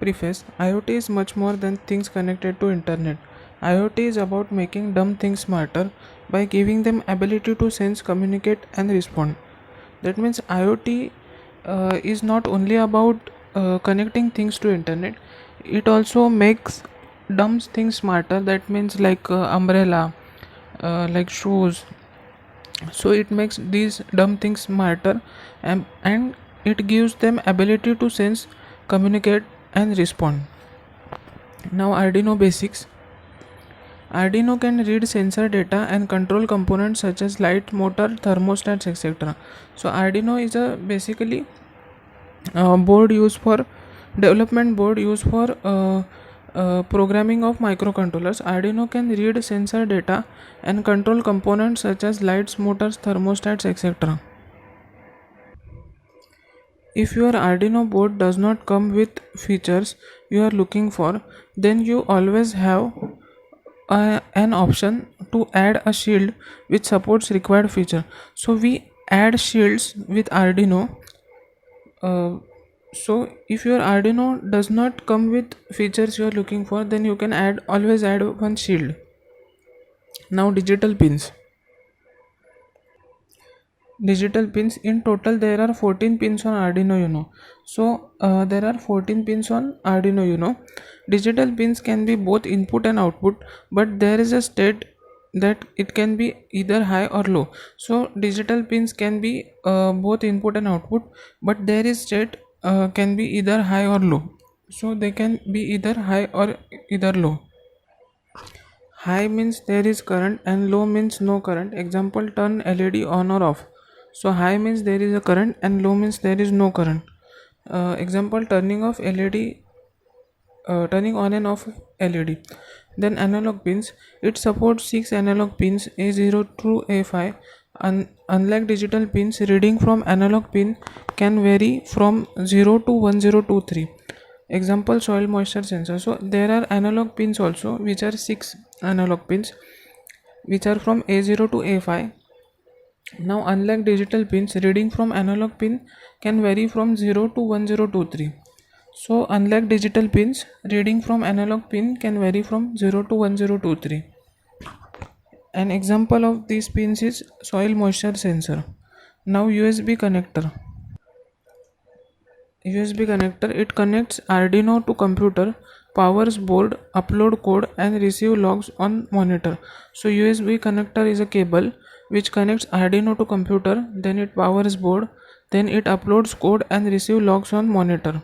Preface: IoT is much more than things connected to internet. IoT is about making dumb things smarter by giving them ability to sense, communicate and respond. That means IoT is not only about connecting things to internet, it also makes dumb things smarter. That means like umbrella, like shoes. So it makes these dumb things smarter, and it gives them ability to sense, communicate and respond. Now Arduino basics. Arduino can read sensor data and control components such as light, motor, thermostats, etc. So Arduino is a basically board used for development board used for programming of microcontrollers. Arduino can read sensor data and control components such as lights, motors, thermostats, etc. If your Arduino board does not come with features you are looking for, then you always have an option to add a shield which supports required feature. So we add shields with Arduino. So if your Arduino does not come with features you are looking for, then you can always add one shield. Now digital pins. Digital pins, in total there are 14 pins on Arduino Uno. So there are 14 pins on Arduino Uno. Digital pins can be both input and output, but there is a state that it can be either high or low. So digital pins can be both input and output, but there is state can be either high or low. So they can be either high or either low. High means there is current and low means no current. Example, turn LED on or off. So high means there is a current and low means there is no current. Example, turning off LED, turning on and off LED. Then analog pins, it supports 6 analog pins A0 through A5. Unlike digital pins, reading from analog pin can vary from 0 to 1023. Example, soil moisture sensor. So there are analog pins also, which are 6 analog pins which are from A0 to A5. Now unlike digital pins, reading from analog pin can vary from 0 to 1023. So unlike digital pins, reading from analog pin can vary from 0 to 1023. An example of these pins is soil moisture sensor. Now USB connector. USB connector, it connects Arduino to computer, powers board, upload code and receive logs on monitor. So USB connector is a cable which connects Arduino to computer, then it powers board, then it uploads code and receive logs on monitor.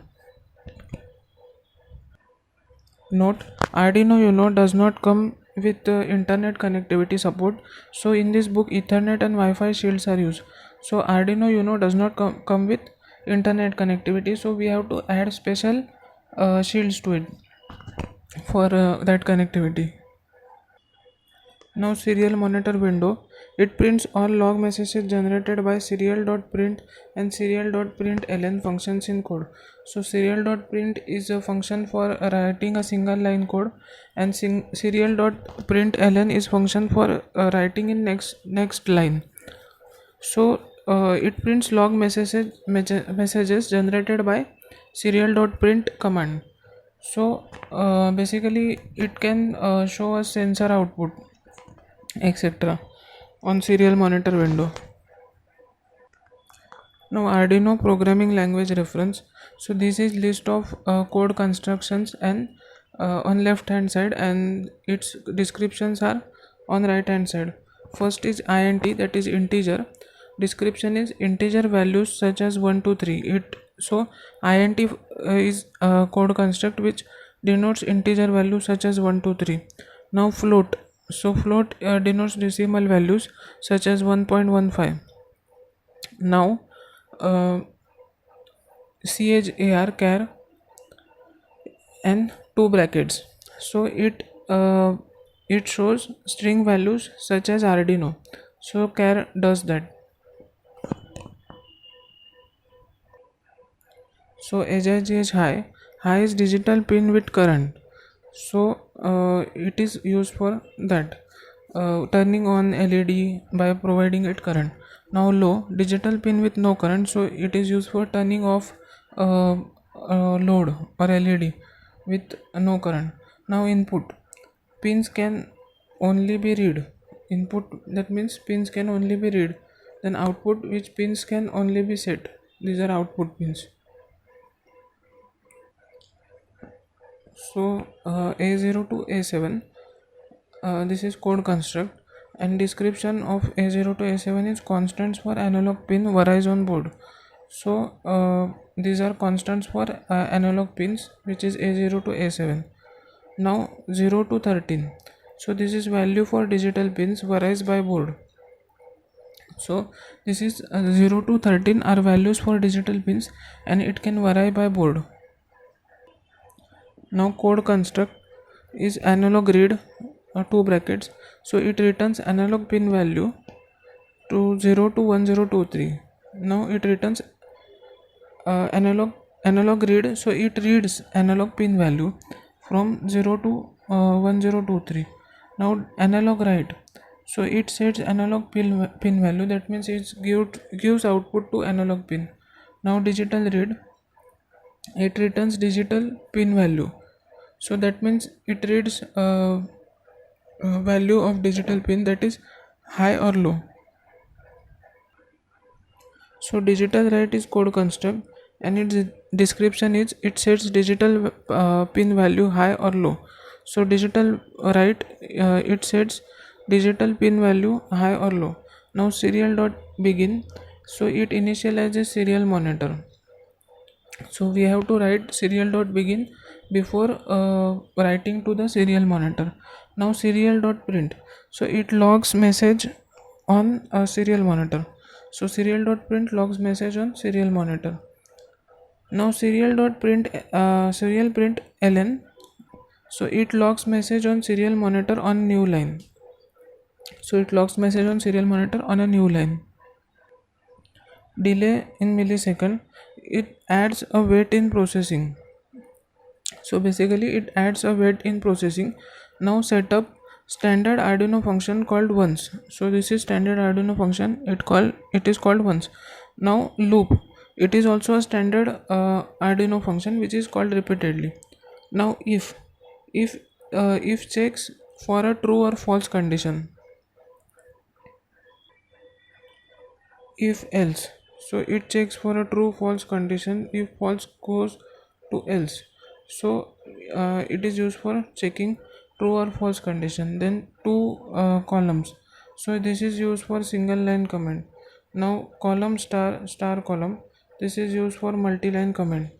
Note: Arduino Uno does not come with internet connectivity support. So in this book Ethernet and Wi-Fi shields are used. So Arduino Uno does not come with internet connectivity, so we have to add special shields to it for that connectivity. Now serial monitor window, it prints all log messages generated by serial.print and serial.println functions in code. So serial.print is a function for writing a single line code, and serial.println is function for writing in next line. So it prints log messages generated by serial.print command. So basically it can show a sensor output, etc. on serial monitor window. Now Arduino programming language reference. So this is list of code constructions and on left hand side, and its descriptions are on right hand side. First is int, that is integer. Description is integer values such as 1 to 3. Int is a code construct which denotes integer values such as 1 to 3. Now float. So float denotes decimal values such as 1.15. Now char and two brackets. So it shows string values such as Arduino. So char does that. So HIGH high is digital pin with current. So it is used for that, turning on LED by providing it current. Now low, digital pin with no current, so it is used for turning off load or LED with no current. Now input pins can only be read. Input, that means pins can only be read. Then output, which pins can only be set. These are output pins. So A0 to A7, this is code construct, and description of A0 to A7 is constants for analog pin varies on board. So these are constants for analog pins, which is A0 to A7. Now 0 to 13, so this is value for digital pins varies by board. So this is 0 to 13 are values for digital pins, and it can vary by board. Now code construct is analog read, two brackets, so it returns analog pin value to 0 to 1023. Now it returns analog read, so it reads analog pin value from 0 to 1023. Now analog write, so it sets analog pin value, that means it gives output to analog pin. Now digital read, it returns digital pin value, so that means it reads value of digital pin, that is high or low. So digital write is code construct, and its description is it sets digital pin value high or low. So digital write, it sets digital pin value high or low. Now serial dot begin, so it initializes serial monitor. So we have to write serial dot begin before writing to the serial monitor. Now serial dot print, so it logs message on a serial monitor. So serial dot print logs message on serial monitor. Now serial dot print serial print ln, so it logs message on serial monitor on new line. So it logs message on serial monitor on a new line. Delay in millisecond, it adds a wait in processing. So basically it adds a wait in processing. Now set up standard Arduino function called once. So this is standard Arduino function, it is called once. Now loop, it is also a standard Arduino function which is called repeatedly. Now if checks for a true or false condition. If else, so it checks for a true false condition. If false goes to else, so it is used for checking true or false condition. Then two columns, so this is used for single line command. Now column star column, this is used for multi-line command.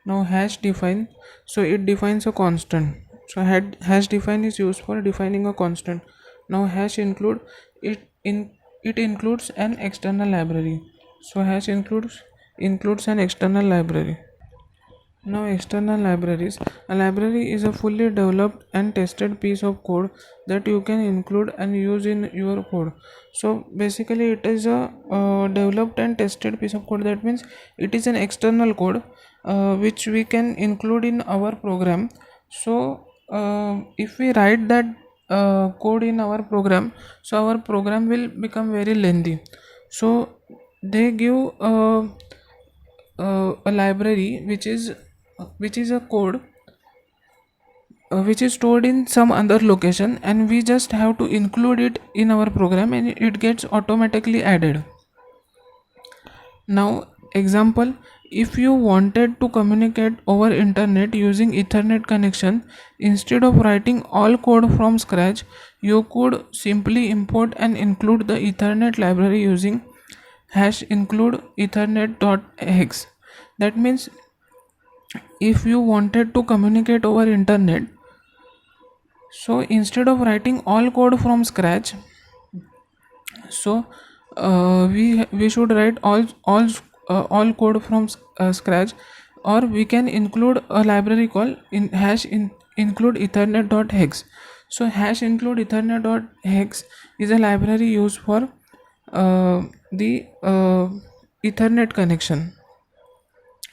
Now hash define, so it defines a constant. So hash define is used for defining a constant. Now hash include, it includes an external library. So hash includes an external library. Now external libraries, a library is a fully developed and tested piece of code that you can include and use in your code. So basically it is a developed and tested piece of code, that means it is an external code which we can include in our program. So if we write that code in our program, so our program will become very lengthy. So they give a library which is a code which is stored in some other location, and we just have to include it in our program and it gets automatically added. Now example, if you wanted to communicate over internet using ethernet connection, instead of writing all code from scratch, you could simply import and include the ethernet library using hash include ethernet.hex. That means if you wanted to communicate over internet, so instead of writing all code from scratch, so we should write all code from scratch, or we can include a library called include ethernet.hex. So hash include ethernet.hex is a library used for the ethernet connection.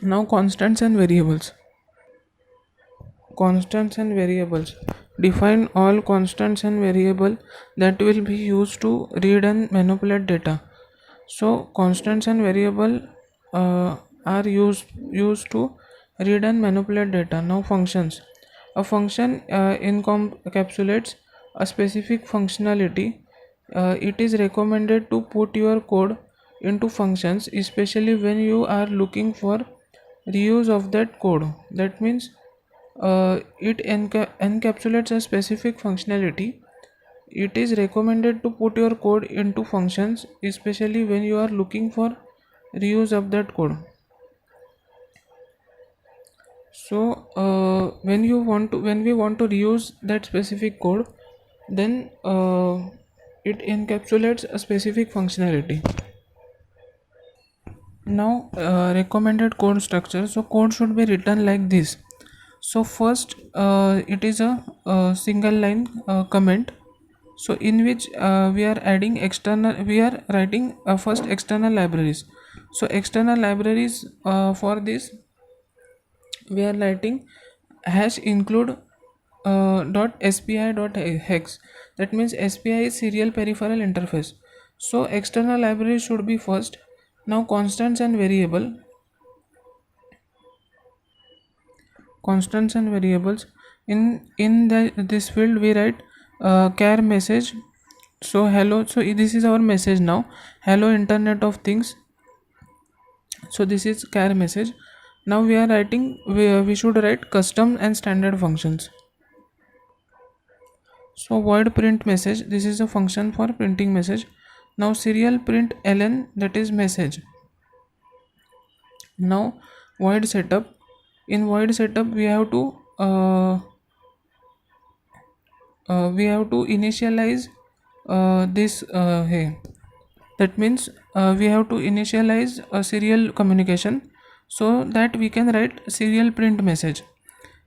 Now constants and variables. Constants and variables, define all constants and variable that will be used to read and manipulate data. So constants and variable are used to read and manipulate data. Now functions. A function encapsulates a specific functionality. It is recommended to put your code into functions, especially when you are looking for reuse of that code. That means it encapsulates a specific functionality. It is recommended to put your code into functions, especially when you are looking for reuse of that code. So when we want to reuse that specific code, then it encapsulates a specific functionality. Now recommended code structure. So code should be written like this. So first it is a single line comment, so in which we are adding external, we are writing first external libraries. So external libraries, for this we are writing hash include .spi.hex. That means spi is serial peripheral interface. So external library should be first. Now constants and variables, in this field we write char message. So hello, so this is our message now, hello internet of things. So this is char message. Now we are writing, we should write custom and standard functions. So void print message, this is a function for printing message. Now serial print ln, that is message. Now void setup, in void setup we have to initialize this hey, that means we have to initialize a serial communication, so that we can write serial print message.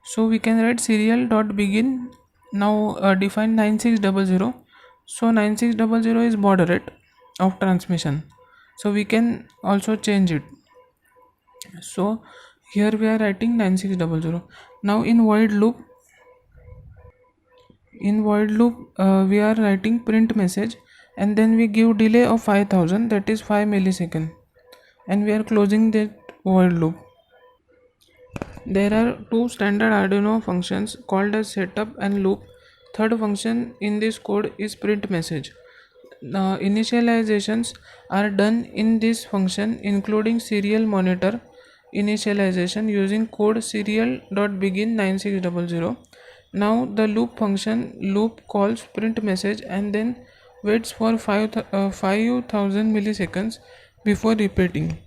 So we can write serial dot begin. Now define 9600. So 9600 is baud rate of transmission, so we can also change it. So here we are writing 9600. Now in void loop, we are writing print message, and then we give delay of 5000, that is 5 millisecond, and we are closing that void loop. There are two standard Arduino functions called as setup and loop. Third function in this code is print message. Initializations are done in this function, including serial monitor initialization using code serial.begin 9600. Now the loop function loop calls print message and then waits for 5000 milliseconds before repeating.